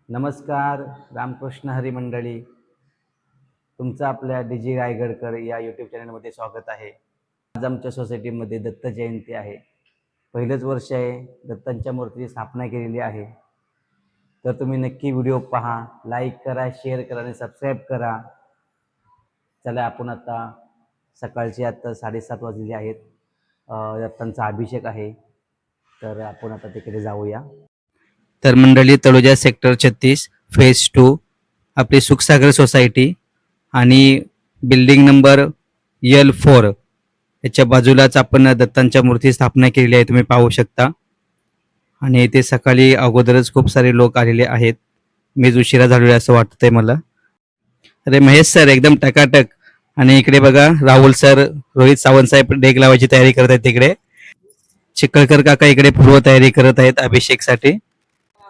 नमस्कार रामकृष्ण हरी मंडळी, तुमचं आपल्या DG रायगडकर या यूट्यूब चॅनलमध्ये स्वागत आहे. आज आमच्या सोसायटीमध्ये दत्त जयंती आहे. पहिलंच वर्ष आहे, दत्तांच्या मूर्तीची स्थापना केलेली आहे. तर तुम्ही नक्की व्हिडिओ पहा, लाईक करा, शेअर करा आणि सबस्क्राईब करा. चला आपण आता सकाळचे आता 7:30 वाजलेले आहेत. दत्तांचा अभिषेक आहे, तर आपण आता तिकडे जाऊया. तर मंडळी, तळोजा सेक्टर 36 फेज 2 आपली सुखसागर सोसायटी आणि बिल्डिंग नंबर L4 याच्या बाजूलाच आपण दत्तांच्या मूर्ती स्थापना केलेली आहे, तुम्ही पाहू शकता. आणि इथे सकाळी अगोदरच खूप सारे लोक आलेले आहेत. मीच उशिरा झालेलो असं वाटतंय मला. अरे महेश सर एकदम टकाटक. आणि इकडे बघा राहुल सर, रोहित सावंत साहेब डेग लावायची तयारी करत आहेत. तिकडे चिखलकर काका इकडे पूर्व तयारी करत आहेत अभिषेकसाठी.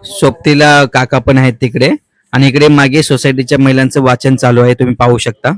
सोबतीला काका पण आहेत तिकडे. आणि इकडे मागे सोसायटीच्या महिलांचं वाचन चालू आहे, तुम्ही पाहू शकता.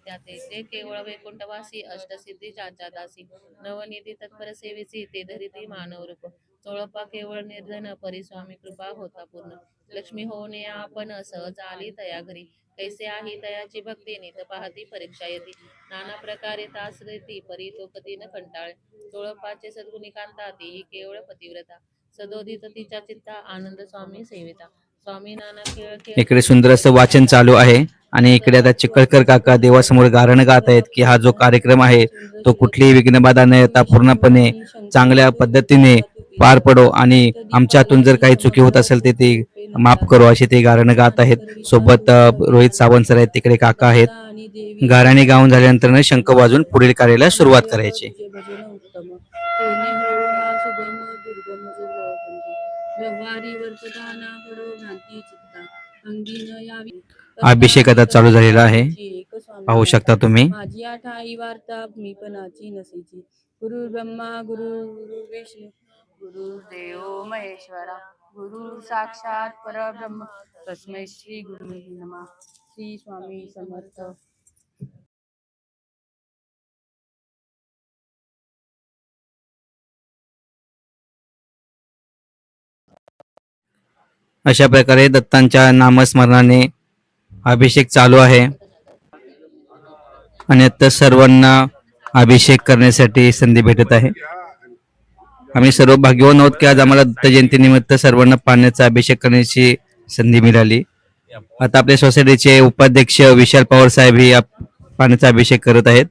ते केवळ वैकुंठवासी अष्टसिद्धी चाचा दासी नवनिधी तत्पर सेवेसी ते धरिती मानव रूप चोळपा केवळ निर्धन परिस्वामी कृपा होता पूर्ण लक्ष्मी होणे आपण सहज आली तया घरी कैसे आहे तयाची भक्ती नित पाहती परीक्षा येते नाना प्रकारे तास देती परी तो कधी न कंटाळे चोळपाचे सद्गुणी कांता ती ही केवळ पतिव्रता सदोदित तिच्या चित्ता आनंद स्वामी सेविता स्वामी नाना खेळ इकडे सुंदर असं वाचन चालू आहे. आणि इकडे आता चिखलकर काका देवासमोर गारणं गात आहेत की हा जो कार्यक्रम आहे तो कुठलीही विघ्नबाधा न येता पूर्णपणे चांगल्या पद्धतीने पार पडो आणि आमच्यातून जर काही चुकी होत असेल ते ते माफ करो अशी ते गारणं गात आहेत. सोबत रोहित सावंत सर आहेत, तिकडे काका आहेत. गाराणे गाऊन झाल्यानंतर शंख वाजून पुढील कार्याला सुरुवात करायची. अभिषेक आता चालू झालेला आहे, पाहू शकता तुम्ही. माझी आठाई वार्ता मी पणाची नसेची गुरु ब्रह्मा गुरु विष्णू गुरुदेव महेश्वरा गुरु साक्षात परब्रह्म तस्मै श्री गुरु नमः. श्री स्वामी समर्थ. अशा प्रकारे दत्तांच्या नामस्मरणाने अभिषेक चालू आहे. आणि आता सर्वांना अभिषेक करण्यासाठी संधी भेटत आहे. आम्ही सर्व भाग्यवान आहोत की आज आम्हाला दत्त जयंती निमित्त सर्वांना पाण्याचा अभिषेक करण्याची संधी मिळाली. आता आपल्या सोसायटीचे उपाध्यक्ष विशाल पवार साहेब ही पाण्याचा अभिषेक करत आहेत.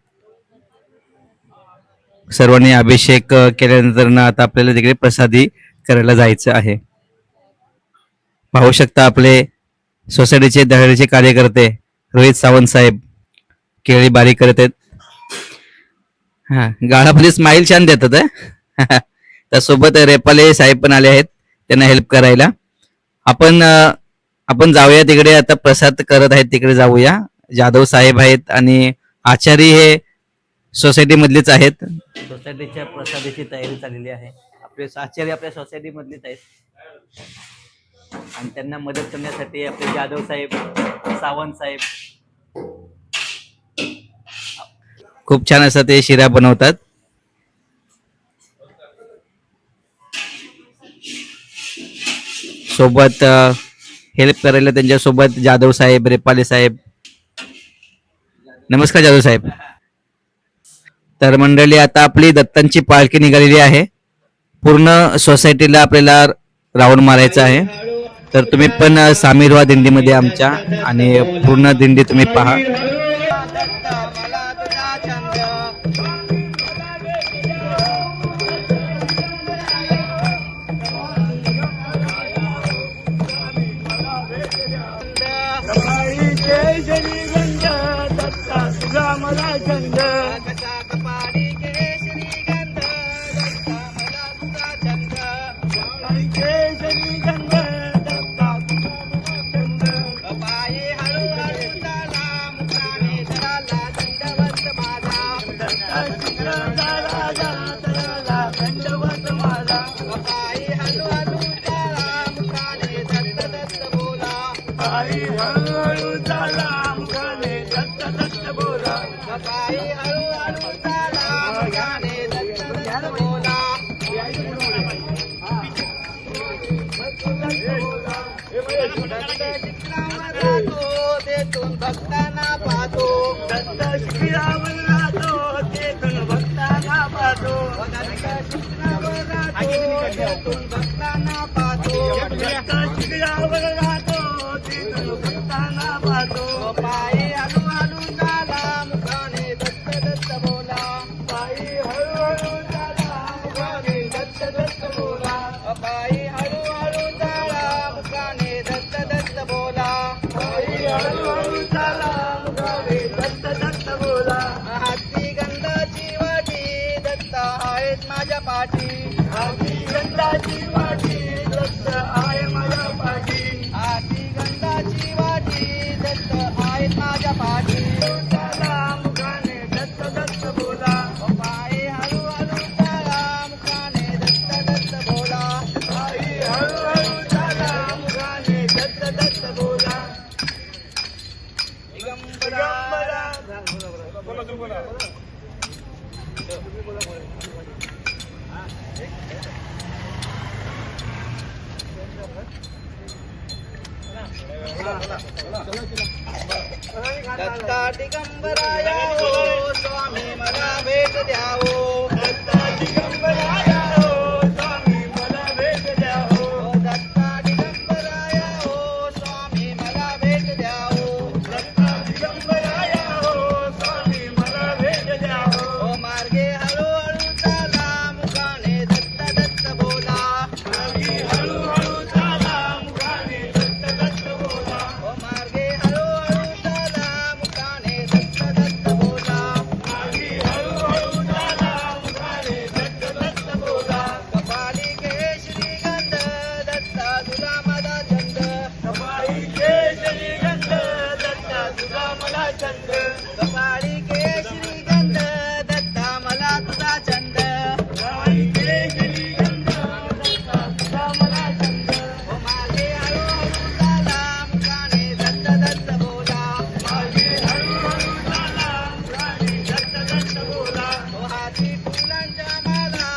सर्वांनी अभिषेक केल्यानंतर आता आपल्याला तिकडे प्रसादी करायला जायचं आहे. पाहू शकता आपले सोसायटीचे धडाडीचे कार्यकर्ते रोहित सावंत साहेब केळी बारीक करत आहेत. हा, गाळापली स्माइल छान देतात. त्यासोबत रेपाले साहेब पण आले आहेत त्यांना हेल्प करायला. आपण जाऊया तिकडे, आता प्रसाद करत आहेत तिकडे जाऊया. जाधव साहेब आहेत आणि आचारी हे सोसायटी मधलेच आहेत. सोसायटीच्या प्रसादाची तयारी चाललेली आहे. आपले आचार्य आपल्या सोसायटी मधलेच आहेत आणि त्यांना मदत करण्यासाठी आपले जाधव साहेब, सावंत साहेब खूप छान असं ते शिरा बनवतात. सोबत हेल्प करायला त्यांच्या सोबत जाधव साहेब, रेपाले साहेब. नमस्कार जाधव साहेब. तर मंडळी, आता आपली दत्तांची पालखी निघालेली आहे. पूर्ण सोसायटीला आपल्याला राऊंड मारायचा आहे. तर तुम्ही पण सामील व्हा दिंडीमध्ये आमच्या आणि पूर्ण दिंडी तुम्ही पहा. शिक्षणावर राहतो तेथून भक्तांना पाहतो. दत्त शिक्षणावर राहतो तेथून भक्तांना पाहतो. दत्त शिक्षणावर राहतो तेथून भक्तांना पाहतो. दत्त शिक्षणावर राहतो तेथून भक्तांना पाहतो. पायी हळूहळू चाला मुखाने दत्त दत्त बोला. पायी हळूहळू चाला मुखाने दत्त दत्त बोला. पायी हळूहळू चाला मुखाने दत्त दत्त बोला. पायी हळूहळू चाला मुखाने दत्त दत्त बोला. हाती गंधाची वाटी दत्त आहेत माझ्या पाठी. हाती गंधाची वाटी दत्त आहे माझ्या पाठी. हाती गंधाची वाटी दत्त आहेत माझ्या पाठी. चाला मुखाने दत्त दत्त बोला. पायी हळूहळू चाला मुखाने दत्त दत्त बोला. पायी हळूहळू चाला मुखाने दत्त दत्त बोला. दिगंबरा दत्ता दिगंबराया हो स्वामी मला भेट द्यावो. दत्ता दिगंबराया हो स्वामी मला भेट द्यावो. दत्ता दिगंबराया हो स्वामी मला भेट द्यावो. दत्ता दिगंबराया हो स्वामी मला भेट द्यावो. मार्गे हळूहळू चाला मुखाने दत्त दत्त बोला. मार्गे हळूहळू चाला मुखाने दत्त दत्त बोला. मार्गे हळूहळू चाला मुखाने दत्त दत्त बोला. मार्गे हळूहळू चाला मुखाने दत्त दत्त बोला. कपाली केशरी गंध दत्ता तुला मला चंद. कपाली केशरी गंध दत्ता तुला मला चंद. कपाली केशरी गंध दत्ता मला तुझा चंद. कपाली केशरी गंध दत्ता तुला मला चंद. मागे हळूहळू चाला मुखाने दत्त दत्त बोला. मागे हळूहळू चाला मुखाने दत्त दत्त बोला. हाती फुलांच्या माला.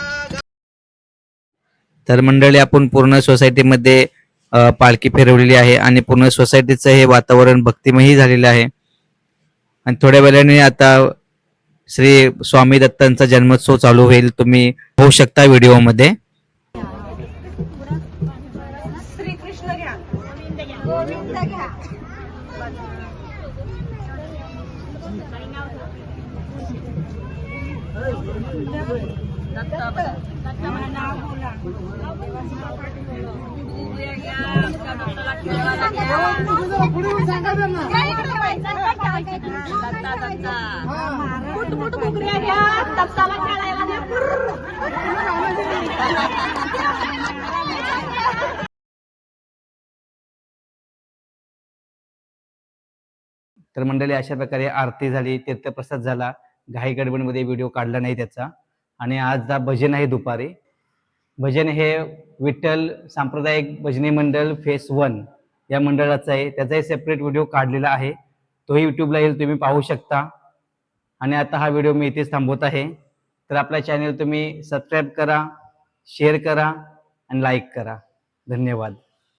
तर मंडळी आपण पूर्ण सोसायटीमध्ये पालखी फिरवलेली आहे आणि पूर्ण सोसायटीचं हे वातावरण भक्तिमयही झालेलं आहे. आणि थोड्या वेळाने आता श्री स्वामी दत्तांचा जन्मोत्सव चालू होईल. तुम्ही होऊ शकता व्हिडिओमध्ये. श्रीकृष्ण घ्या, गोविंद घ्या. घ्या दत्ताला खेळायला द्या. तर मंडळी अशा प्रकारे आरती झाली, तीर्थप्रसाद झाला. घाई गडबडमध्ये व्हिडिओ काढला नाही त्याचा. आणि आज भजन आहे दुपारी. भजन हे विठ्ठल सांप्रदायिक भजनी मंडळ फेस 1 या मंडळाचं आहे. त्याचाही सेपरेट व्हिडिओ काढलेला आहे. तोही यूट्यूबला येईल, तुम्ही पाहू शकता. आणि आता हा व्हिडिओ मी इथेच थांबवत आहे. तर आपला चॅनल तुम्ही सबस्क्राईब करा, शेअर करा आणि लाईक करा. धन्यवाद.